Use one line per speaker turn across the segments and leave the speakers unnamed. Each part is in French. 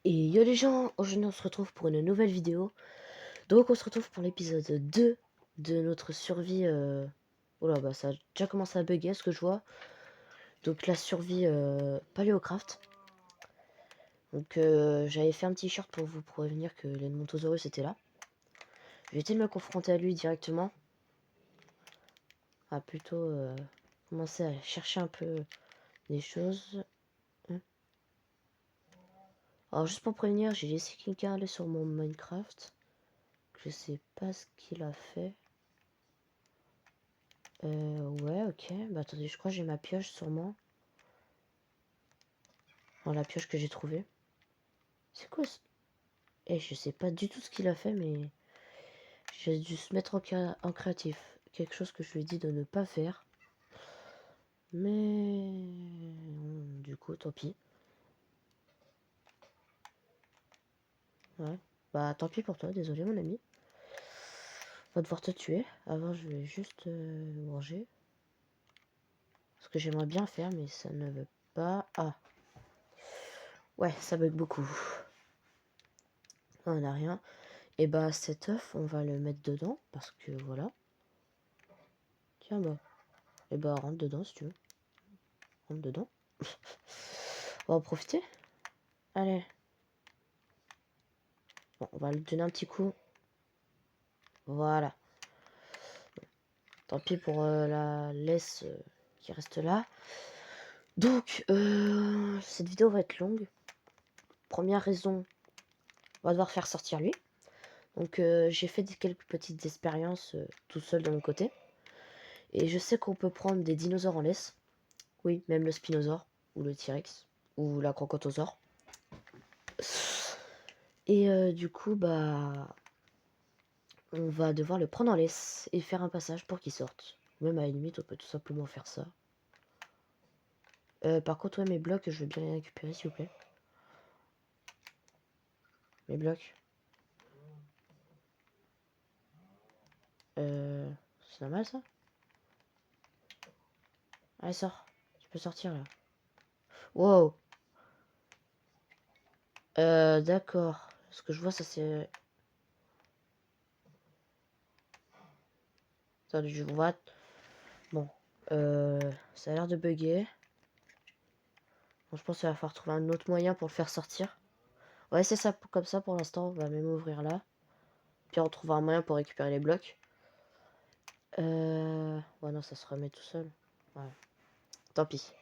Et yo les gens, aujourd'hui on se retrouve pour une nouvelle vidéo. Donc on se retrouve pour l'épisode 2 de notre survie. Oh là bah ça a déjà commencé à bugger ce que je vois. Donc la survie Paléocraft. Donc j'avais fait un petit short pour vous prévenir que l'Edmontosaurus était là. Je vais essayer de me confronter à lui directement. Ah plutôt commencer à chercher un peu des choses. Alors juste pour prévenir, j'ai laissé quelqu'un aller sur mon Minecraft. Je sais pas ce qu'il a fait. Ouais, ok. Bah attendez, je crois que j'ai ma pioche sûrement. Enfin, la pioche que j'ai trouvée. C'est quoi ce... Eh, je sais pas du tout ce qu'il a fait, mais... J'ai dû se mettre en créatif. Quelque chose que je lui ai dit de ne pas faire. Mais... Du coup, tant pis. Ouais. Bah tant pis pour toi, désolé mon ami. On va devoir te tuer. Avant, je vais juste manger. Ce que j'aimerais bien faire, mais ça ne veut pas... Ah. Ouais, ça bug beaucoup. On n'a rien. Et bah cet œuf, on va le mettre dedans, parce que voilà. Tiens bah. Et bah rentre dedans si tu veux. Rentre dedans. On va en profiter. Allez. Bon, on va lui donner un petit coup. Voilà. Tant pis pour la laisse qui reste là. Donc, cette vidéo va être longue. Première raison, on va devoir faire sortir lui. Donc, j'ai fait quelques petites expériences tout seul de mon côté. Et je sais qu'on peut prendre des dinosaures en laisse. Oui, même le spinosaure, ou le T-Rex, ou la crocotosaure. Et du coup, bah... on va devoir le prendre en laisse et faire un passage pour qu'il sorte. Même à la limite, on peut tout simplement faire ça. Par contre, ouais, mes blocs, je veux bien les récupérer, s'il vous plaît. Mes blocs. C'est normal, ça? Allez, sors. Tu peux sortir, là. Wow. D'accord. Ce que je vois, ça, c'est... Attendez, je vois... Bon. Ça a l'air de bugger. Bon, je pense qu'il va falloir trouver un autre moyen pour le faire sortir. Ouais, c'est ça, comme ça, pour l'instant. On va même ouvrir là. Puis on trouvera un moyen pour récupérer les blocs. Ouais, non, ça se remet tout seul. Ouais. Tant pis.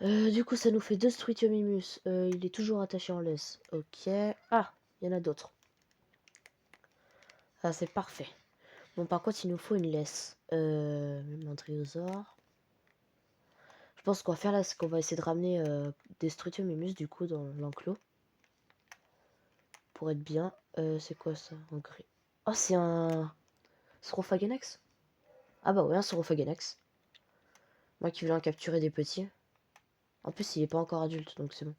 Du coup, ça nous fait deux Struthiomimus. Il est toujours attaché en laisse. Ok. Ah, il y en a d'autres. Ah, c'est parfait. Bon, par contre, il nous faut une laisse. Mandriosaure. Je pense qu'on va faire là, c'est qu'on va essayer de ramener des Struthiomimus, du coup, dans l'enclos. Pour être bien. C'est quoi ça en gris? Oh, c'est un... Saurophaganax? Ah bah ouais, un Saurophaganax. Moi qui voulais en capturer des petits. En plus, il est pas encore adulte, donc c'est bon.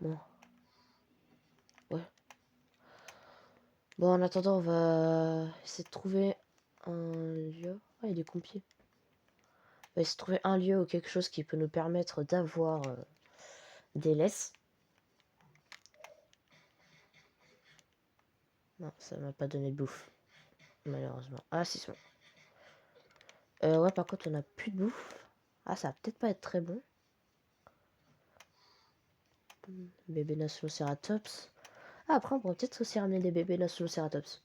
Bon. Ouais. Bon, en attendant, on va essayer de trouver un lieu. Ah, il y a des pompiers. On va essayer de trouver un lieu ou quelque chose qui peut nous permettre d'avoir des laisses. Non, ça m'a pas donné de bouffe. Malheureusement. Ah, si, c'est bon. Ouais, par contre, on a plus de bouffe. Ah, ça va peut-être pas être très bon. Bébé Nacinoceratops. Ah, après, on pourrait peut-être aussi ramener des bébés Nacinoceratops.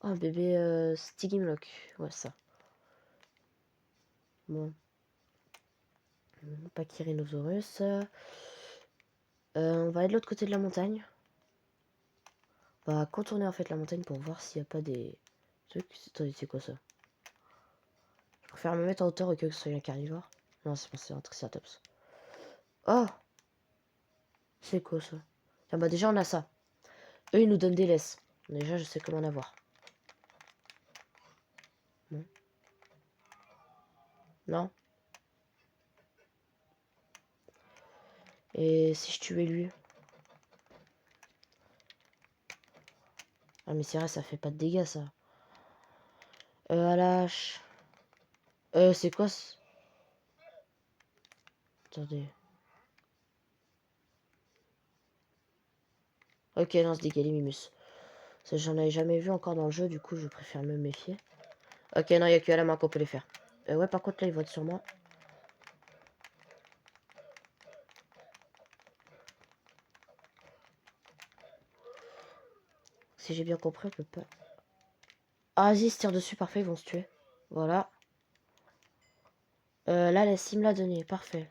Oh, un bébé Stygimlock. Ouais, ça. Bon. Pachyrhinosaurus. On va aller de l'autre côté de la montagne. On va contourner en fait la montagne pour voir s'il n'y a pas des trucs. Attendez, c'est quoi ça? Je préfère me mettre en hauteur au cas où ce soit un carnivore. Non, c'est un triceratops. Oh! C'est quoi ça? Tiens, bah déjà on a ça. Eux ils nous donnent des laisses. Déjà je sais comment en avoir. Bon. Non? Et si je tuais lui? Ah mais c'est vrai, ça fait pas de dégâts ça. À la hache. C'est quoi ce... Attendez. Ok, non, c'est des Gallimimus. Ça, j'en avais jamais vu encore dans le jeu, du coup, je préfère me méfier. Ok, non, il n'y a que à la main qu'on peut les faire. Ouais, par contre, là, ils votent sur moi. Si j'ai bien compris, on peut pas... Ah, vas-y, ils se tirent dessus, parfait, ils vont se tuer. Voilà. Là, la sim l'a donné, parfait.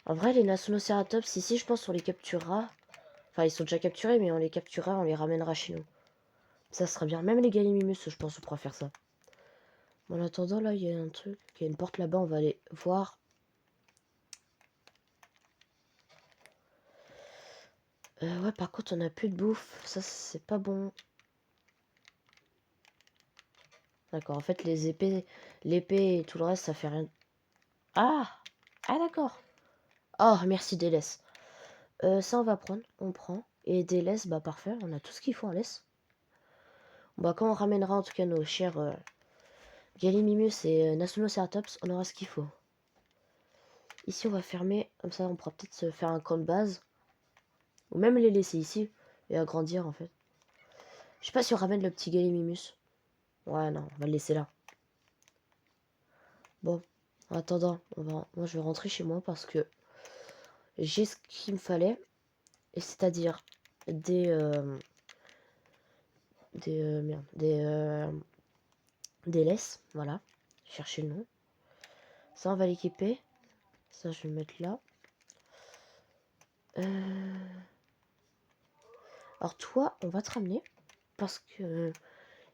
En vrai, les Nationoceratops, ici, je pense qu'on les capturera. Enfin, ils sont déjà capturés, mais on les capturera, on les ramènera chez nous. Ça sera bien. Même les Gallimimus, je pense, on pourra faire ça. Bon, en attendant, là, il y a un truc. Il y a une porte là-bas, on va aller voir. Ouais, par contre, on a plus de bouffe. Ça, c'est pas bon. D'accord, en fait, les épées, l'épée et tout le reste, ça fait rien. Ah! Ah, d'accord. Oh, merci, Délaisse. Ça, on va prendre. On prend. Et Délaisse, bah, parfait. On a tout ce qu'il faut en laisse. Bah, quand on ramènera, en tout cas, nos chers Gallimimus et Nationoceratops, on aura ce qu'il faut. Ici, on va fermer. Comme ça, on pourra peut-être se faire un camp de base. Ou même les laisser ici et agrandir, en fait. Je sais pas si on ramène le petit Gallimimus. Ouais, non, on va le laisser là. Bon, en attendant, moi je vais rentrer chez moi parce que j'ai ce qu'il me fallait. Et c'est-à-dire merde, des laisses, voilà. Chercher le nom. Ça, on va l'équiper. Ça, je vais le mettre là. Alors toi, on va te ramener parce que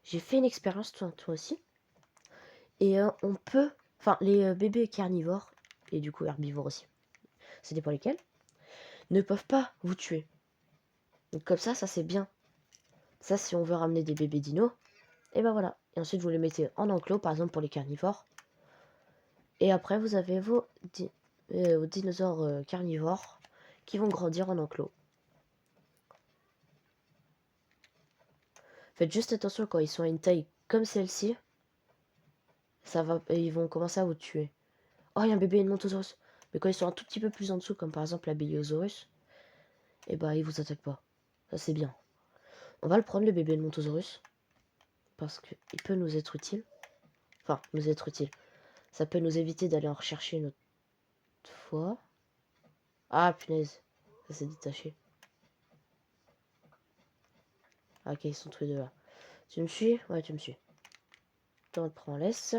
j'ai fait une expérience, toi aussi. Et on peut... Enfin, les bébés carnivores, et du coup herbivores aussi, ça dépend lesquels, ne peuvent pas vous tuer. Donc comme ça c'est bien. Ça, si on veut ramener des bébés dinos, et ben voilà. Et ensuite, vous les mettez en enclos, par exemple pour les carnivores. Et après, vous avez vos dinosaures carnivores qui vont grandir en enclos. Faites juste attention quand ils sont à une taille comme celle-ci, ça va, ils vont commencer à vous tuer. Oh, il y a un bébé Edmontosaurus. Mais quand ils sont un tout petit peu plus en dessous, comme par exemple la Béliosaurus, et bah ils vous attaquent pas. Ça c'est bien. On va le prendre le bébé Edmontosaurus parce qu'il peut nous être utile. Enfin, nous être utile. Ça peut nous éviter d'aller en rechercher une autre fois. Ah punaise, ça s'est détaché. Ah, ok, ils sont tous les deux là. Tu me suis? Ouais, tu me suis. Toi, on te prend en laisse.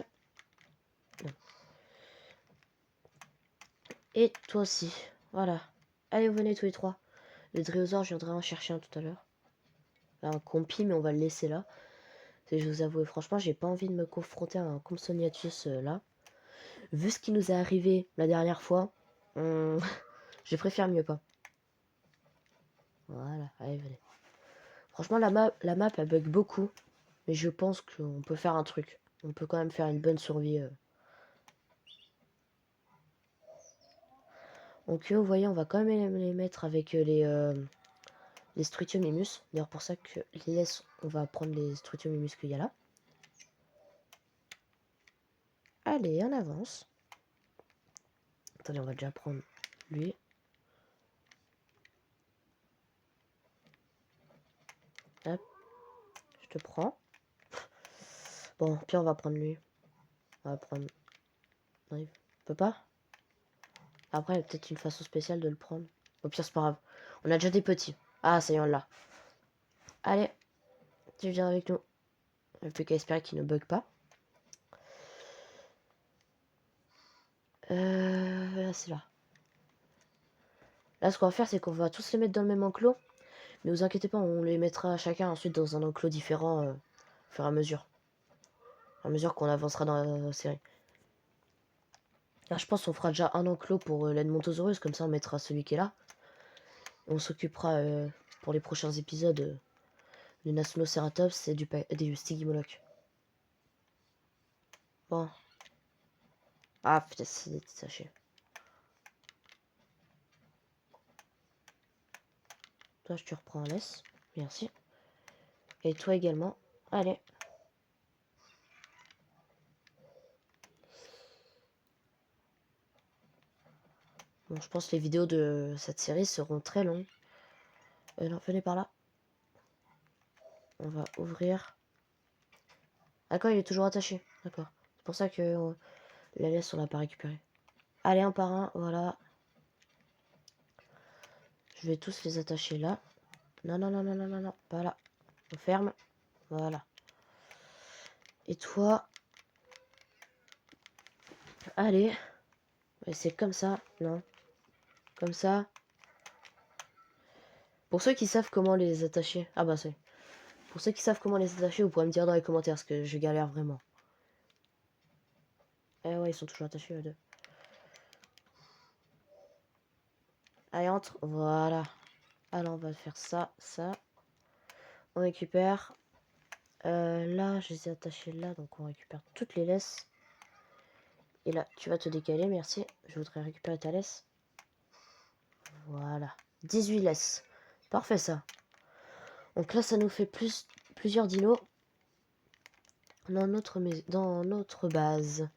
Non. Et toi aussi. Voilà. Allez, venez tous les trois. Le dréosaure, je viendrai en chercher un tout à l'heure. Un compi, mais on va le laisser là. Je vous avoue, franchement, j'ai pas envie de me confronter à un Compsognathus là. Vu ce qui nous est arrivé la dernière fois, je préfère mieux pas. Voilà, allez, venez. Franchement, la map, elle bug beaucoup. Mais je pense qu'on peut faire un truc. On peut quand même faire une bonne survie. Donc, vous voyez, on va quand même les mettre avec les Strutiomimus. D'ailleurs, pour ça que les laisse, on va prendre les Strutiomimus qu'il y a là. Allez, on avance. Attendez, on va déjà prendre lui. Hop, je te prends. Bon, puis on va prendre lui. On va prendre... Non, il peut pas. Après, il y a peut-être une façon spéciale de le prendre. Au pire, c'est pas grave. On a déjà des petits. Ah, ça y est, on l'a. Allez, tu viens avec nous. Il ne peut qu'à espérer qu'il ne bug pas. C'est là. Là, ce qu'on va faire, c'est qu'on va tous les mettre dans le même enclos. Mais vous inquiétez pas, on les mettra chacun ensuite dans un enclos différent au fur et à mesure. À mesure qu'on avancera dans la série. Là, je pense qu'on fera déjà un enclos pour l'Edmontosaurus. Comme ça, on mettra celui qui est là. Et on s'occupera pour les prochains épisodes du Nationoceratops et du Stygimoloch. Bon. Ah, putain, c'est détaché. Toi, je te reprends en laisse. Merci. Et toi également. Allez. Bon, je pense que les vidéos de cette série seront très longues. Non, venez par là. On va ouvrir. D'accord, il est toujours attaché. D'accord. C'est pour ça que la laisse, on l'a pas récupéré. Allez, un par un, voilà. Je vais tous les attacher là. Non, non, non, non, non, non, non, pas là. On ferme. Voilà. Et toi. Allez. C'est comme ça. Non. Comme ça. Pour ceux qui savent comment les attacher. Ah bah c'est. Pour ceux qui savent comment les attacher, vous pourrez me dire dans les commentaires parce que je galère vraiment. Eh ouais, ils sont toujours attachés les deux. Allez, entre. Voilà. Alors, on va faire ça, ça. On récupère. Là, je les ai attachés là, donc on récupère toutes les laisses. Et là, tu vas te décaler, merci. Je voudrais récupérer ta laisse. Voilà. 18 laisses. Parfait, ça. Donc là, ça nous fait plusieurs dinos dans notre base.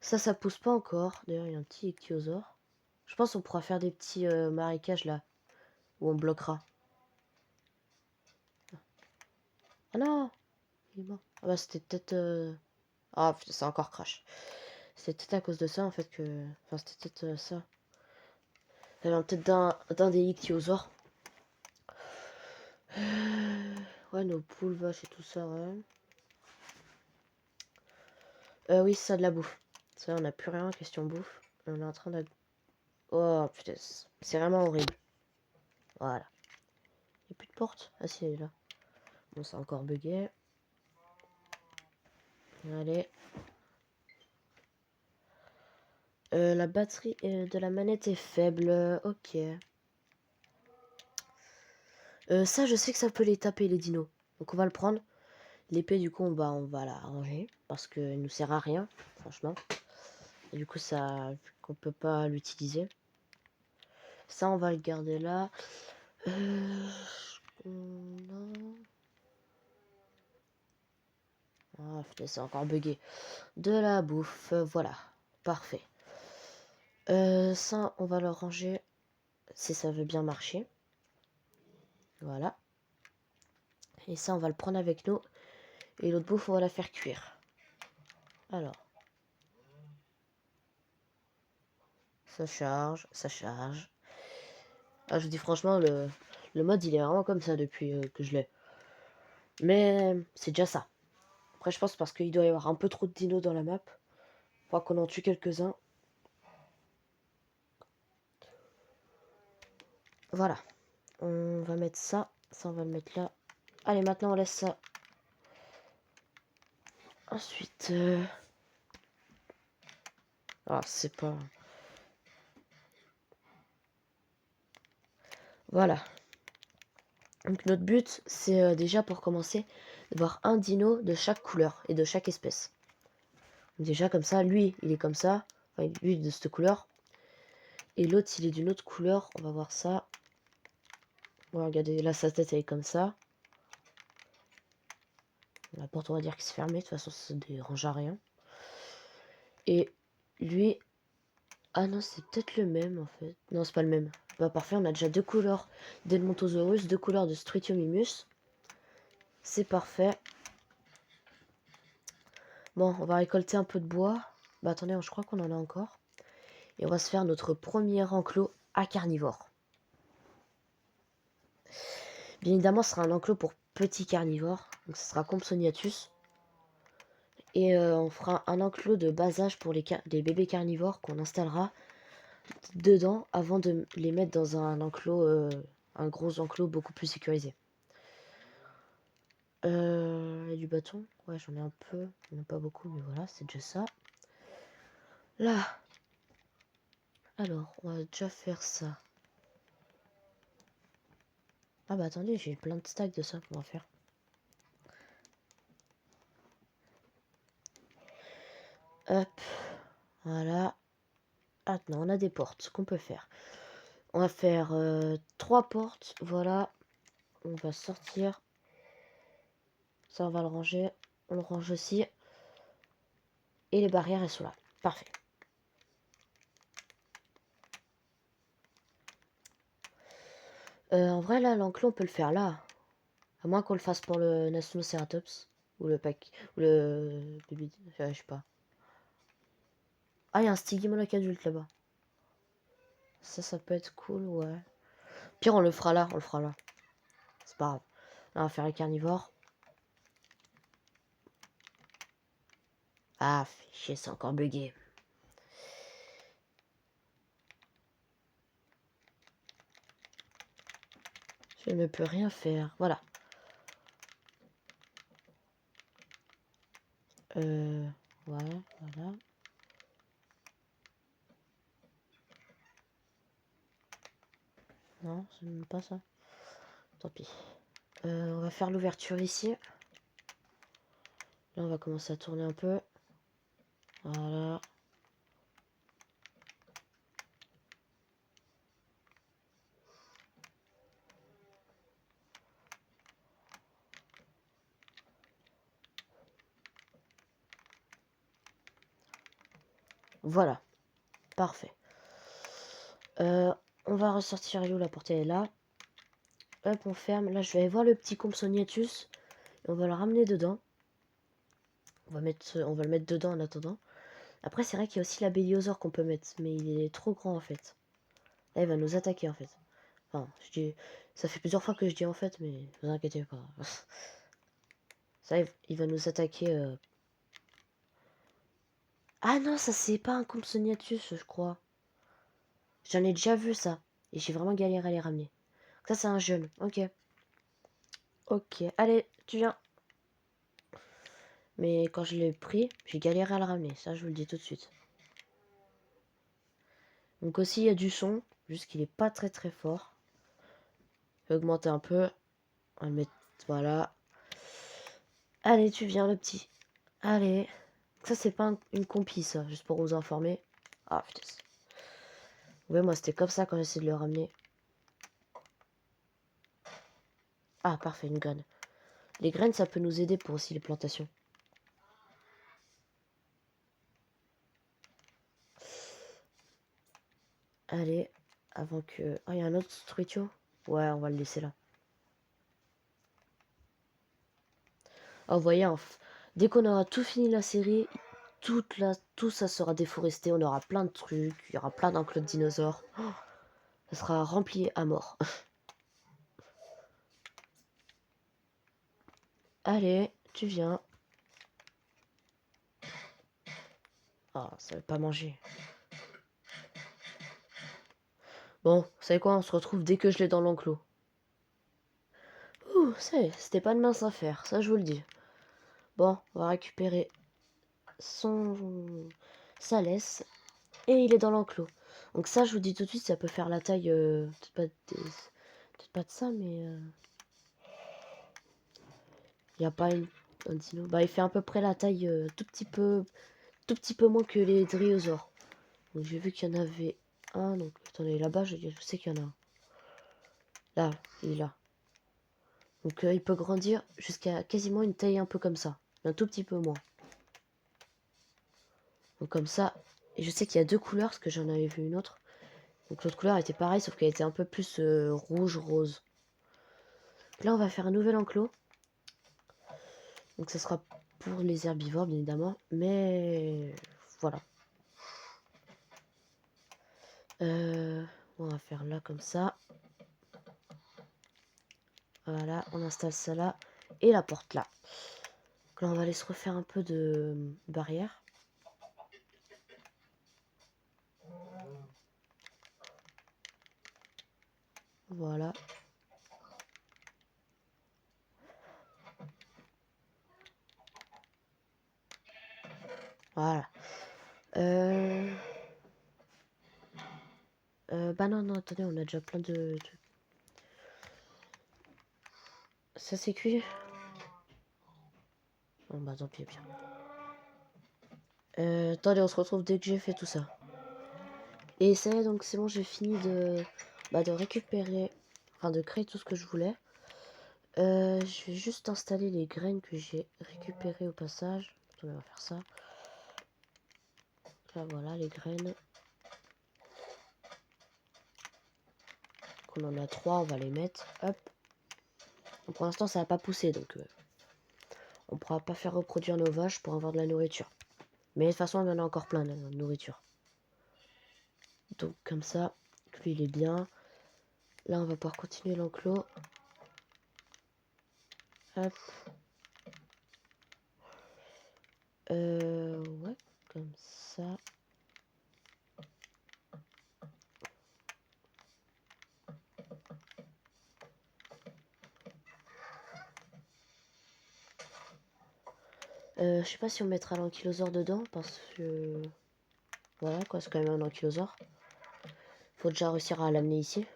Ça pousse pas encore. D'ailleurs, il y a un petit ichthyosaure. Je pense qu'on pourra faire des petits marécages là. Où on bloquera. Ah non! Il est mort. Ah bah, c'était peut-être... Ah, putain, c'est encore crash. C'était peut-être à cause de ça, en fait, que... Enfin, c'était peut-être ça. Ça vient peut-être d'un des ichthyosaures. Ouais, nos poules, vaches et tout ça, ouais. Oui, c'est ça, de la bouffe. Ça, on n'a plus rien, question bouffe. On est en train de... Oh, putain, c'est vraiment horrible. Voilà. Il n'y a plus de porte. Ah, si, elle est là. Bon, c'est encore bugué. Allez. La batterie de la manette est faible. Ok. Ça, je sais que ça peut les taper, les dinos. Donc, on va le prendre. L'épée, du coup, on va la ranger. Parce qu'elle nous sert à rien, franchement. Et du coup, ça... qu'on peut pas l'utiliser. Ça, on va le garder là. Non. Ah, putain, c'est encore bugué. De la bouffe, voilà. Parfait. Ça, on va le ranger si ça veut bien marcher. Voilà. Et ça, on va le prendre avec nous. Et l'autre bouffe, on va la faire cuire. Alors. Ça charge, ça charge. Ah, je vous dis franchement, le mode, il est vraiment comme ça depuis que je l'ai. Mais c'est déjà ça. Après, je pense parce qu'il doit y avoir un peu trop de dinos dans la map. Faut qu'on en tue quelques-uns. Voilà. On va mettre ça. Ça, on va le mettre là. Allez, maintenant, on laisse ça. Ensuite... Ah, c'est pas... Voilà. Donc notre but, c'est déjà pour commencer, d'avoir un dino de chaque couleur et de chaque espèce. Donc déjà comme ça, lui, il est comme ça. Enfin, lui, de cette couleur. Et l'autre, il est d'une autre couleur. On va voir ça. Bon, regardez, là, sa tête, elle est comme ça. La porte, on va dire qu'il se fermait. De toute façon, ça ne dérange à rien. Et lui... Ah non, c'est peut-être le même, en fait. Non, c'est pas le même. Bah, parfait, on a déjà deux couleurs d'Elmontosaurus, deux couleurs de Strythiomimus. C'est parfait. Bon, on va récolter un peu de bois. Bah, attendez, je crois qu'on en a encore. Et on va se faire notre premier enclos à carnivore. Bien évidemment, ce sera un enclos pour petits carnivores. Donc, ce sera Compsognathus. Et on fera un enclos de bas âge pour les bébés carnivores qu'on installera dedans avant de les mettre dans un enclos, un gros enclos beaucoup plus sécurisé. Et du bâton, ouais, j'en ai un peu, j'en ai pas beaucoup, mais voilà, c'est déjà ça. Là, alors, on va déjà faire ça. Ah bah attendez, j'ai plein de stacks de ça qu'on va faire. Hop, voilà. Ah non, on a des portes qu'on peut faire. On va faire 3 portes, voilà. On va sortir. Ça, on va le ranger. On le range aussi. Et les barrières, elles sont là. Parfait. En vrai, là, l'enclos, on peut le faire là. À moins qu'on le fasse pour le Nasinoceratops. Ou le pack. Ou le bébé. Je sais pas. Ah, il y a un Stygimoloch adulte là-bas. Ça peut être cool, ouais. Pire, on le fera là. On le fera là. C'est pas grave. Là, on va faire les carnivores. Ah, fait chier, c'est encore bugué. Je ne peux rien faire. Voilà. Voilà, voilà. Non, c'est même pas ça. Tant pis. On va faire l'ouverture ici. Là, on va commencer à tourner un peu. Voilà. Voilà. Parfait. On va ressortir où la portée est là. Hop, on ferme. Là, je vais aller voir le petit Compsognathus. Et on va le ramener dedans. On va le mettre dedans en attendant. Après, c'est vrai qu'il y a aussi la Béliosaure qu'on peut mettre. Mais il est trop grand, en fait. Là, il va nous attaquer, en fait. Enfin, je dis... Ça fait plusieurs fois que je dis en fait, mais ne vous inquiétez pas. Ça, il va nous attaquer. Ah non, ça c'est pas un Compsognathus, je crois. J'en ai déjà vu ça. Et j'ai vraiment galéré à les ramener. Ça, c'est un jeune. Ok. Ok. Allez, tu viens. Mais quand je l'ai pris, j'ai galéré à le ramener. Ça, je vous le dis tout de suite. Donc aussi, il y a du son. Juste qu'il est pas très très fort. Je vais augmenter un peu. On va le mettre... Voilà. Allez, tu viens, le petit. Allez. Ça, c'est pas une compi, ça. Juste pour vous informer. Ah, putain. Ouais, moi, c'était comme ça quand j'essaie de le ramener. Ah, parfait, une graine. Les graines, ça peut nous aider pour aussi les plantations. Allez, avant que... Ah, il y a un autre Struitio. Ouais, on va le laisser là. Ah, vous voyez, dès qu'on aura tout fini la série, tout ça sera déforesté. On aura plein de trucs. Il y aura plein d'enclos de dinosaures. Oh, ça sera rempli à mort. Allez, tu viens. Ah, ça veut pas manger. Bon, vous savez quoi, on se retrouve dès que je l'ai dans l'enclos. Ouh, ça y est, c'était pas de mince affaire, ça je vous le dis. Bon, on va récupérer sa laisse et il est dans l'enclos. Donc ça, je vous dis tout de suite, ça peut faire la taille, peut-être pas de ça, mais il n'y a pas un dino. Bah, il fait à peu près la taille, tout petit peu moins que les dryosaures. Donc j'ai vu qu'il y en avait un. Donc attendez, là-bas, je sais qu'il y en a un. Là, il est là. Donc il peut grandir jusqu'à quasiment une taille un peu comme ça, un tout petit peu moins. Donc comme ça, et je sais qu'il y a deux couleurs parce que j'en avais vu une autre. Donc l'autre couleur était pareille sauf qu'elle était un peu plus rouge-rose. Là on va faire un nouvel enclos. Donc ça sera pour les herbivores bien évidemment. Mais voilà. On va faire là comme ça. Voilà, on installe ça là. Et la porte là. Donc là on va aller se refaire un peu de barrière. Voilà. Voilà. Bah non, non, attendez, on a déjà plein de... Ça c'est cuit? Bon bah tant pis, bien. Attendez, on se retrouve dès que j'ai fait tout ça. Et ça y est, donc c'est bon, j'ai fini de récupérer, enfin de créer tout ce que je voulais. Je vais juste installer les graines que j'ai récupérées au passage. Attendez, on va faire ça. Là, voilà, les graines. On en a 3, on va les mettre. Hop. Donc, pour l'instant, ça n'a pas poussé, donc on pourra pas faire reproduire nos vaches pour avoir de la nourriture. Mais de toute façon, il y en a encore plein de nourriture. Donc, comme ça, lui, il est bien. Là, on va pouvoir continuer l'enclos. Hop. Ouais, comme ça. Je sais pas si on mettra l'ankylosaure dedans, parce que... Voilà, quoi, c'est quand même un ankylosaure. Faut déjà réussir à l'amener ici.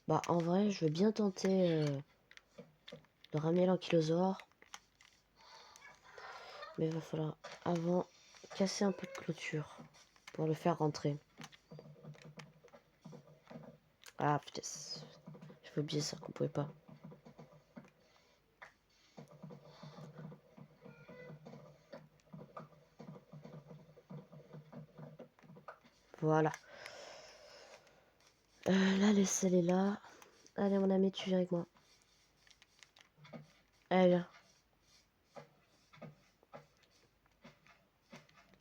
Bah, en vrai, je veux bien tenter de ramener l'ankylosaure. Mais il va falloir, avant, casser un peu de clôture pour le faire rentrer. Ah, putain, j'ai oublié ça, qu'on pouvait pas. Voilà. Là, laissez-les là. Allez, mon ami, tu viens avec moi. Allez, viens.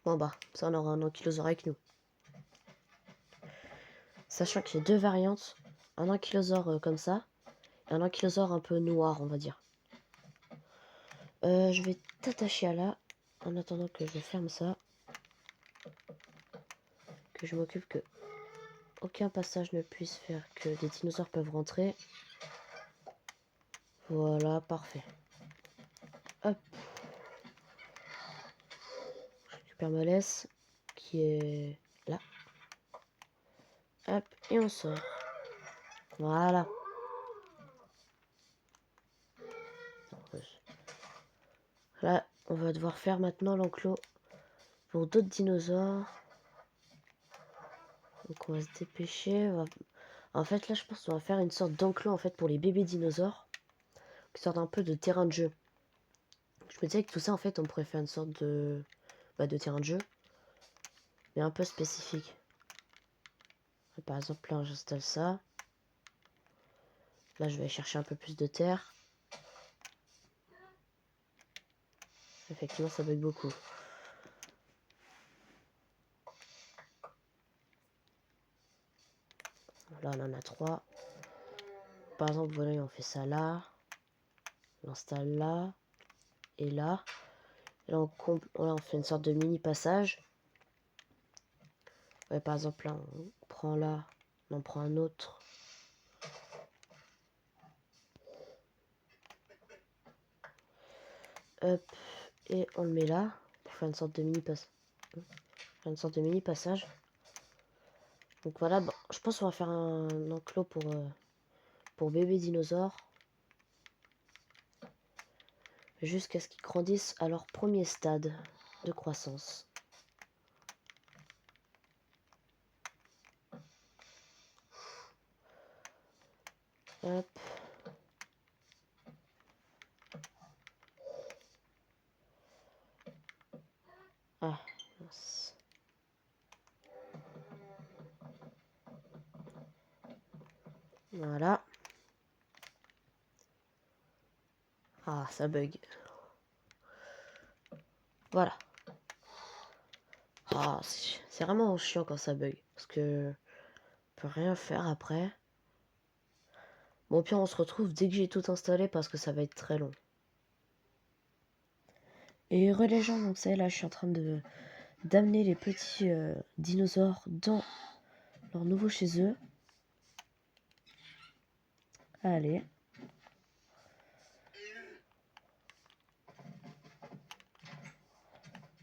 Bon, bah, ça, on aura un ankylosaure avec nous. Sachant qu'il y a deux variantes. Un ankylosaure comme ça. Et un ankylosaure un peu noir, on va dire. Je vais t'attacher à là. En attendant que je ferme ça. Que je m'occupe que aucun passage ne puisse faire que des dinosaures peuvent rentrer. Voilà, parfait. Hop. Je récupère ma laisse qui est là. Hop, et on sort. Voilà. Là, on va devoir faire maintenant l'enclos pour d'autres dinosaures. Donc on va se dépêcher. En fait, là, je pense qu'on va faire une sorte d'enclos en fait pour les bébés dinosaures. Une sorte un peu de terrain de jeu. Je me disais que tout ça, en fait, on pourrait faire une sorte de terrain de jeu. Mais un peu spécifique. Par exemple, là, j'installe ça. Là, je vais chercher un peu plus de terre. Effectivement, ça bug beaucoup. Là, on en a 3. Par exemple, voilà, on fait ça là. On installe là. Et là. Et là, on fait une sorte de mini passage. Ouais, par exemple, là, on prend là. On en prend un autre. Hop. Et on le met là. Pour faire une sorte de mini passage. Donc voilà, bon, je pense qu'on va faire un enclos pour bébé dinosaures. Jusqu'à ce qu'ils grandissent à leur premier stade de croissance. Hop. Ah, mince. Voilà. Ah, ça bug. Voilà. Ah, c'est vraiment chiant quand ça bug. Parce que on peut rien faire après. Bon, au pire, on se retrouve dès que j'ai tout installé parce que ça va être très long. Et re les gens, donc ça y est, là, je suis en train d'amener les petits dinosaures dans leur nouveau chez eux. Allez.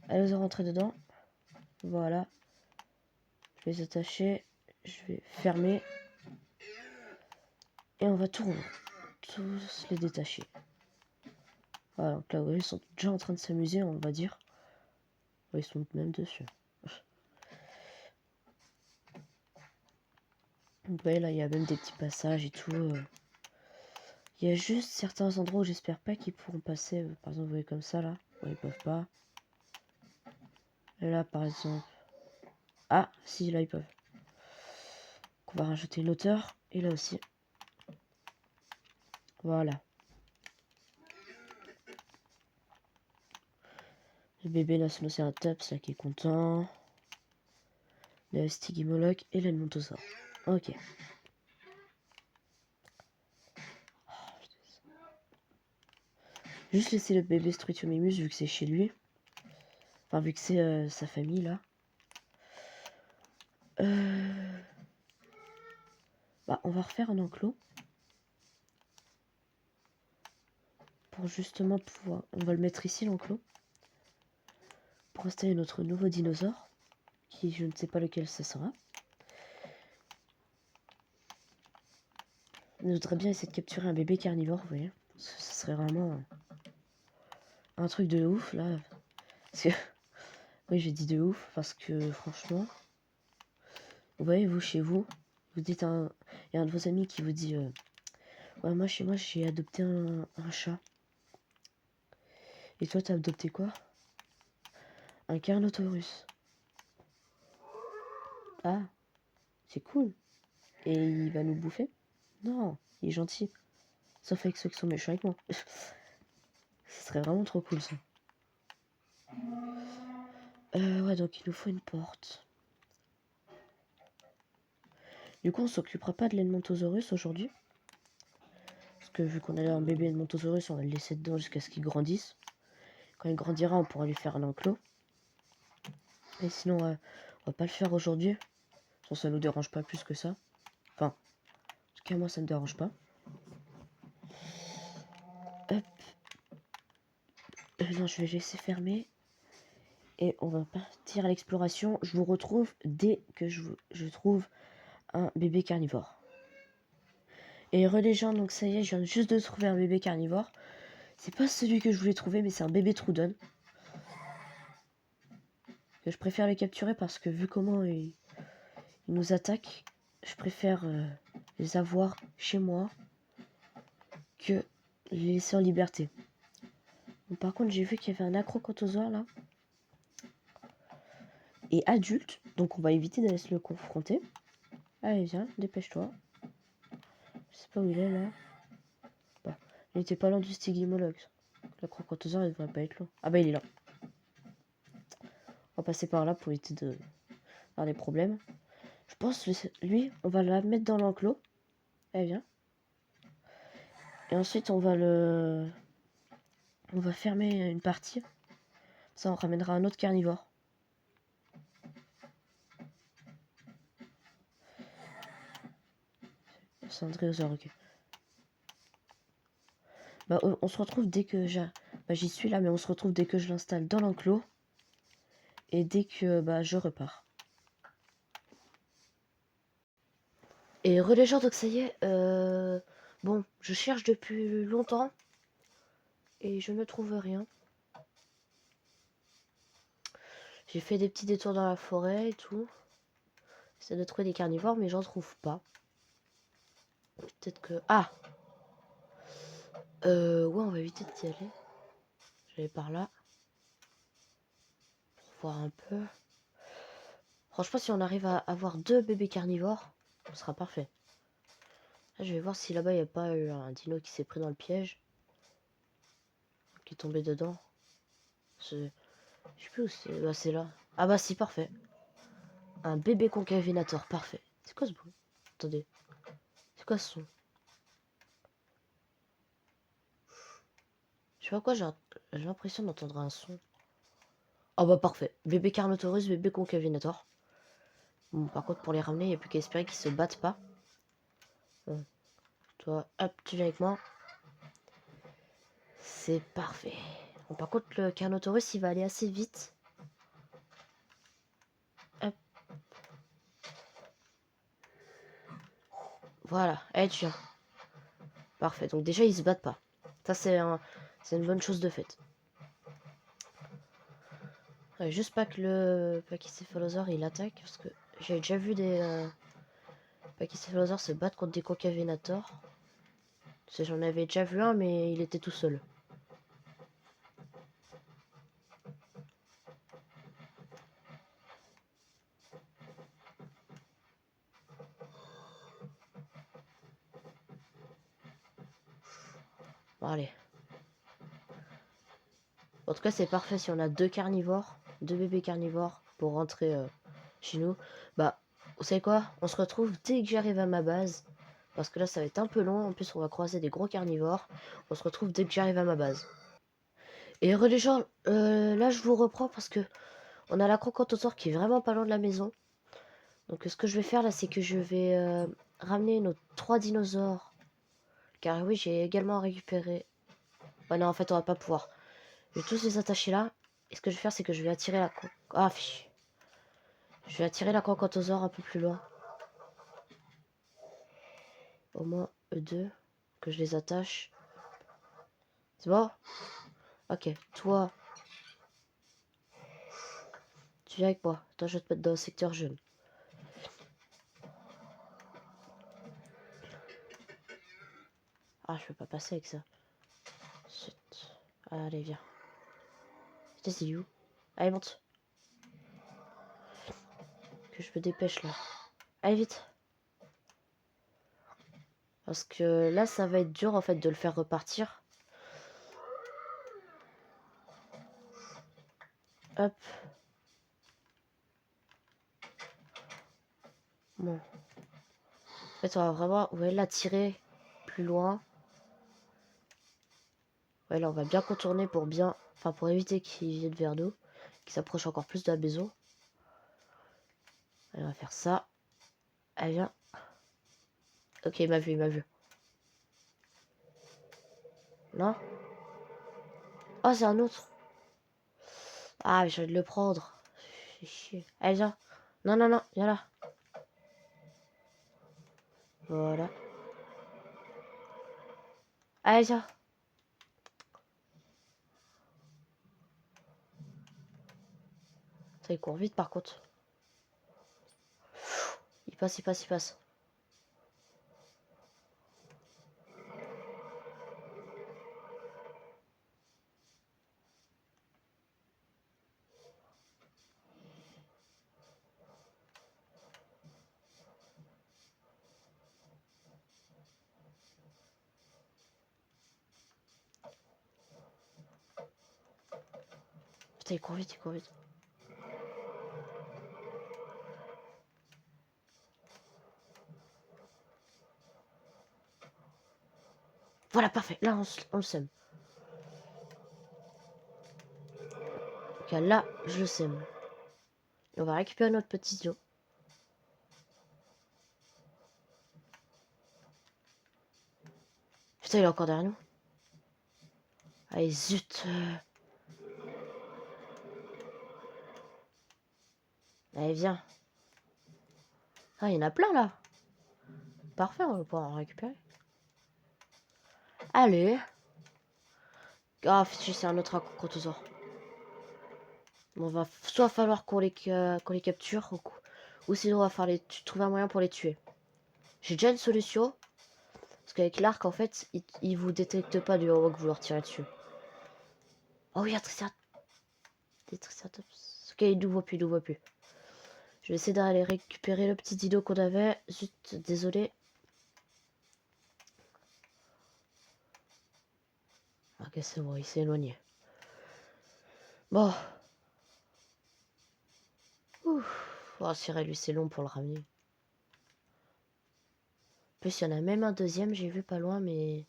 Allez, vous rentrer dedans. Voilà. Je vais les attacher. Je vais fermer. Et on va tous les détacher. Voilà, donc là, vous voyez, ils sont déjà en train de s'amuser, on va dire. Ouais, ils sont même dessus. Vous voyez, là, il y a même des petits passages et tout. Il y a juste certains endroits où j'espère pas qu'ils pourront passer. Par exemple, vous voyez comme ça, là. Ouais, ils peuvent pas. Et là, par exemple... Ah, si, là, ils peuvent. Donc, on va rajouter une hauteur. Et là aussi. Voilà. Le bébé Nationocératops, là, qui est content. Le Stygimoloch et l'Edmontosaure. Ok. Juste laisser le bébé Struthiomimus vu que c'est chez lui. Enfin, vu que c'est sa famille, là. Bah, on va refaire un enclos. Pour justement pouvoir... On va le mettre ici, l'enclos. Pour installer notre nouveau dinosaure. Qui, je ne sais pas lequel ça sera. Je voudrais bien essayer de capturer un bébé carnivore, vous voyez. Ce serait vraiment un truc de ouf, là. Parce que... Oui, j'ai dit de ouf, parce que, franchement... Vous voyez, vous, chez vous, vous dites un... Il y a un de vos amis qui vous dit... Ouais, moi, chez moi, j'ai adopté un chat. Et toi, t'as adopté quoi? Un Carnotaurus. Ah, c'est cool. Et il va nous bouffer? Non, il est gentil. Sauf avec ceux qui sont méchants avec moi. Ce serait vraiment trop cool, ça. Ouais, donc il nous faut une porte. Du coup, on s'occupera pas de l'Edmontosaurus aujourd'hui. Parce que vu qu'on a un bébé Edmontosaurus, on va le laisser dedans jusqu'à ce qu'il grandisse. Quand il grandira, on pourra lui faire un enclos. Et sinon, on va pas le faire aujourd'hui. Ça nous dérange pas plus que ça. Enfin, en tout cas, moi, ça me dérange pas. Hop. Non, je vais laisser fermer. Et on va partir à l'exploration. Je vous retrouve dès que je trouve un bébé carnivore. Et les gens, donc ça y est, je viens juste de trouver un bébé carnivore. C'est pas celui que je voulais trouver, mais c'est un bébé Troodon. Que je préfère le capturer parce que vu comment il nous attaque, je préfère les avoir chez moi que les laisser en liberté. Donc, par contre, j'ai vu qu'il y avait un acrocanthosaure là. Et adulte, donc on va éviter d'aller se le confronter. Allez, viens, dépêche-toi. Je sais pas où il est là. Bon, il était pas loin du Stygimoloch. L'acrocanthosaure, il devrait pas être loin. Ah bah, il est là. On va passer par là pour éviter de avoir des problèmes. Je pense, lui, on va la mettre dans l'enclos. Allez, viens. Et ensuite, on va fermer une partie. Ça, on ramènera un autre carnivore. C'est un dinosaure, ok. Bah, on se retrouve dès que j'y suis là, mais on se retrouve dès que je l'installe dans l'enclos. Et dès que je repars. Et les gens, donc ça y est. Bon, je cherche depuis longtemps. Et je ne trouve rien. J'ai fait des petits détours dans la forêt et tout. J'essaie de trouver des carnivores, mais j'en trouve pas. Peut-être que... Ah! Ouais, on va éviter d'y aller. J'allais par là. Pour voir un peu. Franchement, si on arrive à avoir 2 bébés carnivores, ce sera parfait. Là, je vais voir si là-bas, il n'y a pas eu un dino qui s'est pris dans le piège. Qui est tombé dedans. Je sais plus où c'est. Bah, c'est là. Ah bah si, parfait. Un bébé concavinator, parfait. C'est quoi ce bruit? Attendez. C'est quoi ce son? Je sais pas quoi, j'ai l'impression d'entendre un son. Oh bah parfait. Bébé Carnotaurus, bébé concavinator. Bon, par contre, pour les ramener, il n'y a plus qu'à espérer qu'ils se battent pas. Bon. Toi, hop, tu viens avec moi. C'est parfait. Bon, par contre, le Carnotaurus, il va aller assez vite. Hop. Voilà. Allez, tu viens. Parfait. Donc déjà, ils se battent pas. Ça, c'est une bonne chose de faite. Ouais, juste pas que le Pachycephalosaure, il attaque. Parce que j'ai déjà vu Pachycephalosaure se battre contre des concavenators. J'en avais déjà vu un, mais il était tout seul. Bon, allez. En tout cas, c'est parfait si on a deux carnivores, deux bébés carnivores pour rentrer chez nous. Bah, vous savez quoi? On se retrouve dès que j'arrive à ma base. Parce que là, ça va être un peu long. En plus, on va croiser des gros carnivores. On se retrouve dès que j'arrive à ma base. Et les gens, là, je vous reprends parce que on a la crocotosaure qui est vraiment pas loin de la maison. Donc, ce que je vais faire là, c'est que je vais ramener nos 3 dinosaures. Car oui, j'ai également récupéré. Ouais, non, en fait, on va pas pouvoir. Je vais tous les attacher là. Et ce que je vais faire, c'est que je vais attirer la... Ah, fiche. Je vais attirer la crocotosaure un peu plus loin. Au moins eux deux. Que je les attache. C'est bon? Ok, toi. Tu viens avec moi. Toi, je vais te mettre dans le secteur jaune. Ah, je peux pas passer avec ça. Zut. Allez, viens. Putain, c'est où? Allez, monte. Que je me dépêche là. Allez, vite. Parce que là, ça va être dur en fait de le faire repartir. Hop. Bon. En fait, on va vraiment l'attirer plus loin. Ouais, là, on va bien contourner pour bien... Enfin, pour éviter qu'il vienne vers nous. Qu'il s'approche encore plus de la maison. Allez, on va faire ça. Allez, viens. Ok, il m'a vu, il m'a vu. Non? Oh, c'est un autre. Ah, j'ai envie de le prendre. Fais chier. Allez, viens. Non, non, non, viens là. Voilà. Allez, viens. Ça, il court vite, par contre. Il passe, il passe, il passe. Putain, il court vite, il court vite. Voilà, parfait. Là, on le sème. Ok, là, je le sème. Et on va récupérer notre petit idiot. Putain, il est encore derrière nous. Allez, zut. Allez, viens. Ah, il y en a plein, là. Parfait, on va pouvoir en récupérer. Allez. Ah, c'est un autre acrotosaure. Bon, va soit falloir qu'on les capture, ou sinon on va faire trouver un moyen pour les tuer. J'ai déjà une solution. Parce qu'avec l'arc, en fait, il vous détecte pas du moment que vous leur tirez dessus. Oh oui, il y a des Triceratops. Ok, il nous voit plus, il nous voit plus. Je vais essayer d'aller récupérer le petit dino qu'on avait. Zut, désolé. Ok, c'est bon, il s'est éloigné. Bon. Ouf. Oh, c'est vrai, lui, c'est long pour le ramener. En plus, il y en a même un deuxième, j'ai vu pas loin, mais...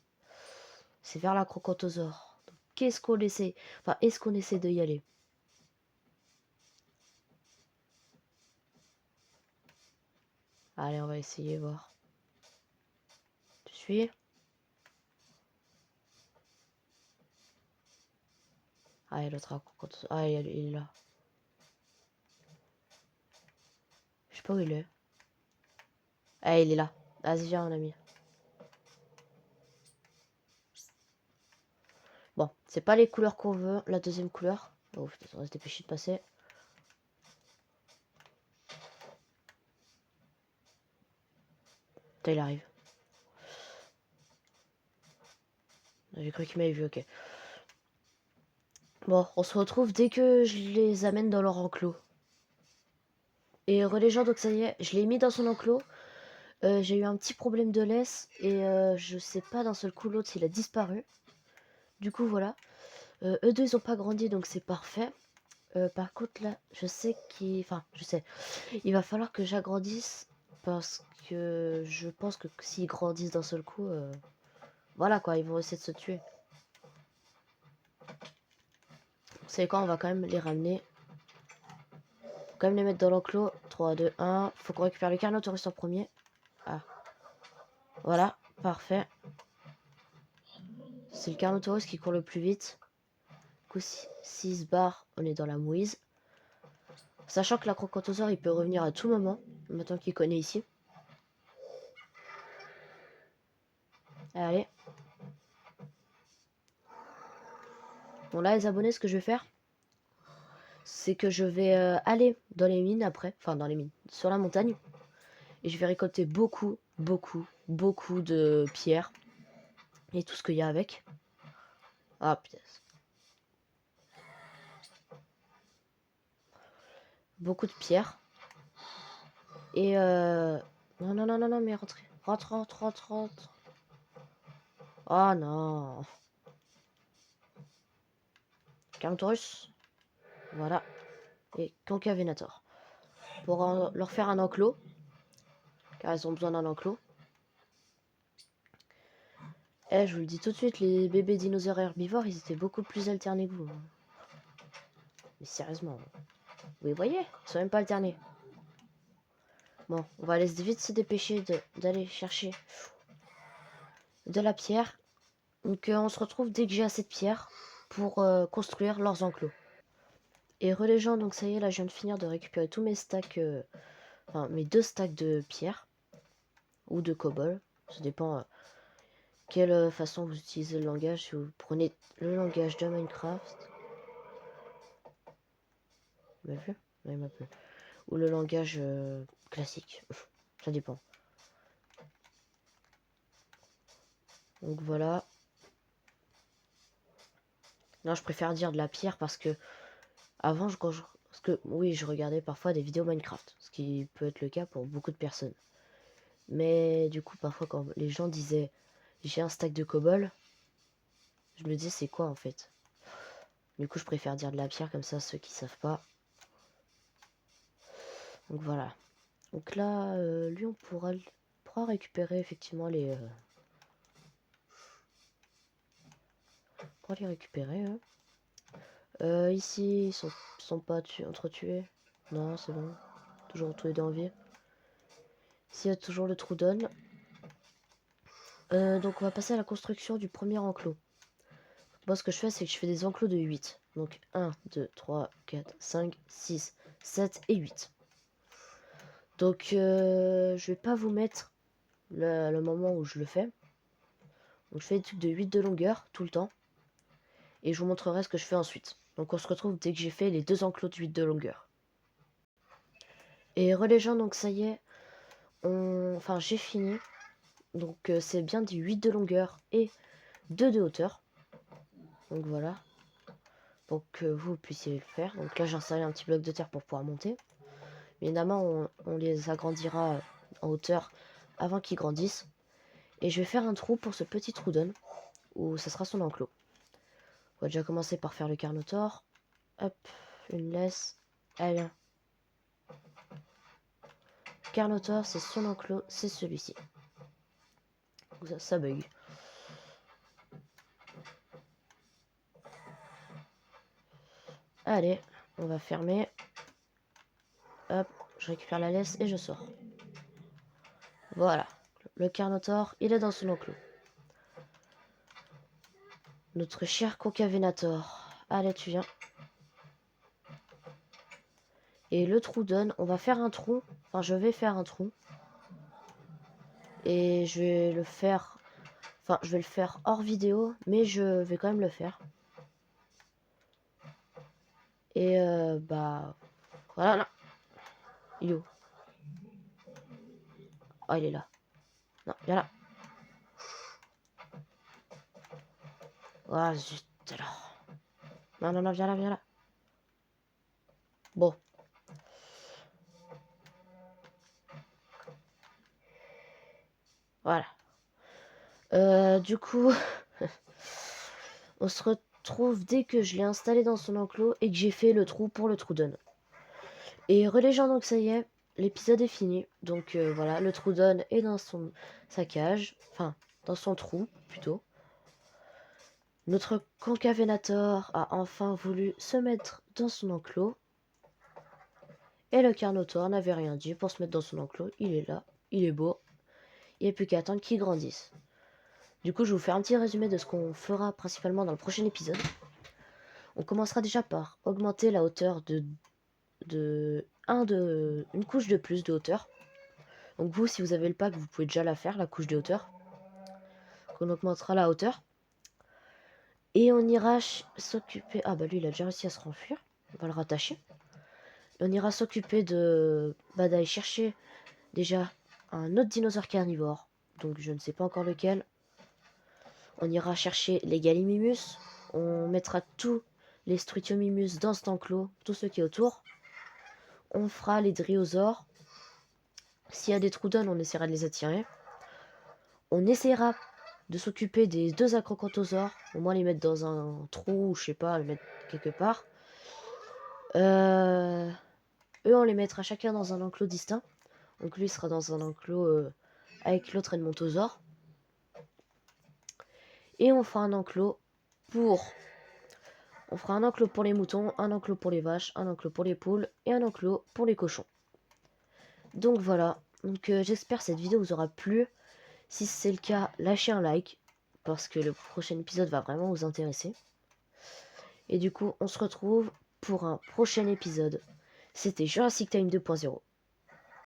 C'est vers la crocotosaure. Qu'est-ce qu'on essaie? Enfin, est-ce qu'on essaie de y aller? Allez, on va essayer, voir. Tu suis? Ah, l'autre crocotosaure. Ah, il est là. Je sais pas où il est. Ah, il est là. Vas-y, viens, mon ami. Bon, c'est pas les couleurs qu'on veut. La deuxième couleur. Oh, putain, on va se dépêcher de passer. Putain, il arrive. J'ai cru qu'il m'avait vu, ok. Bon, on se retrouve dès que je les amène dans leur enclos. Et les gens, donc ça y est, je l'ai mis dans son enclos. J'ai eu un petit problème de laisse et je sais pas, d'un seul coup, l'autre, il a disparu. Du coup, voilà. Eux deux, ils ont pas grandi, donc c'est parfait. Par contre, là, je sais qu'il... Enfin, je sais. Il va falloir que j'agrandisse parce que je pense que s'ils grandissent d'un seul coup, voilà quoi, ils vont essayer de se tuer. Vous savez quoi, on va quand même les ramener. Faut quand même les mettre dans l'enclos. 3, 2, 1. Faut qu'on récupère le Carnotaurus en premier. Ah. Voilà, parfait. C'est le Carnotaurus qui court le plus vite. Du coup, 6 barres, on est dans la mouise. Sachant que la Crocotosaure, il peut revenir à tout moment. Maintenant qu'il connaît ici. Allez. Bon là, les abonnés, ce que je vais faire, c'est que je vais aller dans les mines après. Enfin, dans les mines. Sur la montagne. Et je vais récolter beaucoup de pierres. Et tout ce qu'il y a avec. Ah, putain. Beaucoup de pierres. Et non, non, non, non, non, mais rentrez. Rentre, rentre, rentre, rentre. Oh non. Carnotaurus. Voilà. Et Concavenator. Pour leur faire un enclos. Car ils ont besoin d'un enclos. Eh, je vous le dis tout de suite, les bébés dinosaures herbivores, ils étaient beaucoup plus alternés que vous. Mais sérieusement. Vous les voyez? Ils sont même pas alternés. Bon, on va laisser vite se dépêcher d'aller chercher de la pierre. Donc on se retrouve dès que j'ai assez de pierre pour construire leurs enclos. Et les gens, donc ça y est, là je viens de finir de récupérer tous mes stacks, enfin mes 2 stacks de pierre ou de cobble. Ça dépend quelle façon vous utilisez le langage. Si vous prenez le langage de Minecraft, il m'a vu? Non, il m'a plus. Ou le langage classique, ça dépend. Donc voilà. Non, je préfère dire de la pierre parce que avant, parce que oui, je regardais parfois des vidéos Minecraft, ce qui peut être le cas pour beaucoup de personnes. Mais du coup, parfois, quand les gens disaient j'ai un stack de cobble, je me disais c'est quoi en fait? Du coup, je préfère dire de la pierre comme ça, ceux qui savent pas. Donc voilà. Donc là, lui, on pourra récupérer effectivement les. On pourra les récupérer. Hein. Ici, ils sont pas entretués. Non, c'est bon. Toujours tous les deux en vie. Ici, il y a toujours le trou d'âne. Donc on va passer à la construction du premier enclos. Moi ce que je fais c'est que je fais des enclos de 8. Donc 1, 2, 3, 4, 5, 6, 7 et 8. Donc je vais pas vous mettre le moment où je le fais. Donc je fais des trucs de 8 de longueur tout le temps. Et je vous montrerai ce que je fais ensuite. Donc on se retrouve dès que j'ai fait les 2 enclos de 8 de longueur. Et les gens, donc ça y est, enfin j'ai fini. Donc c'est bien du 8 de longueur et 2 de hauteur. Donc voilà. Pour que vous puissiez le faire. Donc là j'ai installé un petit bloc de terre pour pouvoir monter. Évidemment on les agrandira en hauteur avant qu'ils grandissent. Et je vais faire un trou pour ce petit trou d'âne où ça sera son enclos. On va déjà commencer par faire le Carnotaur. Hop, une laisse. Allez. Carnotaur, c'est son enclos, c'est celui-ci. Ça bug. Allez, on va fermer. Hop, je récupère la laisse et je sors. Voilà, le Carnotaur, il est dans son enclos. Notre cher Concavenator. Allez, tu viens. Et le trou d'âne, on va faire un trou. Enfin, je vais faire un trou. Et je vais le faire... Enfin, je vais le faire hors vidéo, mais je vais quand même le faire. Et bah... Voilà, non. Il est où? Ah, il est là. Non, viens là. Ah, zut alors. Non, non, non, viens là, viens là. Bon. Voilà. Du coup, on se retrouve dès que je l'ai installé dans son enclos et que j'ai fait le trou pour le Troodon. Et relégeant, donc ça y est, l'épisode est fini. Donc voilà, le Troodon est dans sa cage, enfin dans son trou plutôt. Notre Concavenator a enfin voulu se mettre dans son enclos. Et le Carnotaur n'avait rien dit pour se mettre dans son enclos. Il est là, il est beau. Il n'y a plus qu'à attendre qu'il grandisse. Du coup, je vais vous faire un petit résumé de ce qu'on fera principalement dans le prochain épisode. On commencera déjà par augmenter la hauteur une couche de plus de hauteur. Donc vous, si vous avez le pack, vous pouvez déjà la faire, la couche de hauteur. On augmentera la hauteur. Et on ira s'occuper... Ah bah lui, il a déjà réussi à se renfuir. On va le rattacher. Et on ira s'occuper d'aller chercher déjà un autre dinosaure carnivore. Donc je ne sais pas encore lequel. On ira chercher les Gallimimus. On mettra tous les Struthiomimus dans cet enclos, tout ce qui est autour. On fera les Dryosaures. S'il y a des Troodon, on essaiera de les attirer. On essaiera de s'occuper des 2 Acrocanthosaures, au moins les mettre dans un trou, je sais pas, les mettre quelque part. Eux, on les mettra chacun dans un enclos distinct. Donc lui sera dans un enclos avec l'autre Edmontosaure. Et on fera un enclos pour... On fera un enclos pour les moutons, un enclos pour les vaches, un enclos pour les poules et un enclos pour les cochons. Donc voilà, donc j'espère que cette vidéo vous aura plu. Si c'est le cas, lâchez un like, parce que le prochain épisode va vraiment vous intéresser. Et du coup, on se retrouve pour un prochain épisode. C'était Jurassic Time 2.0.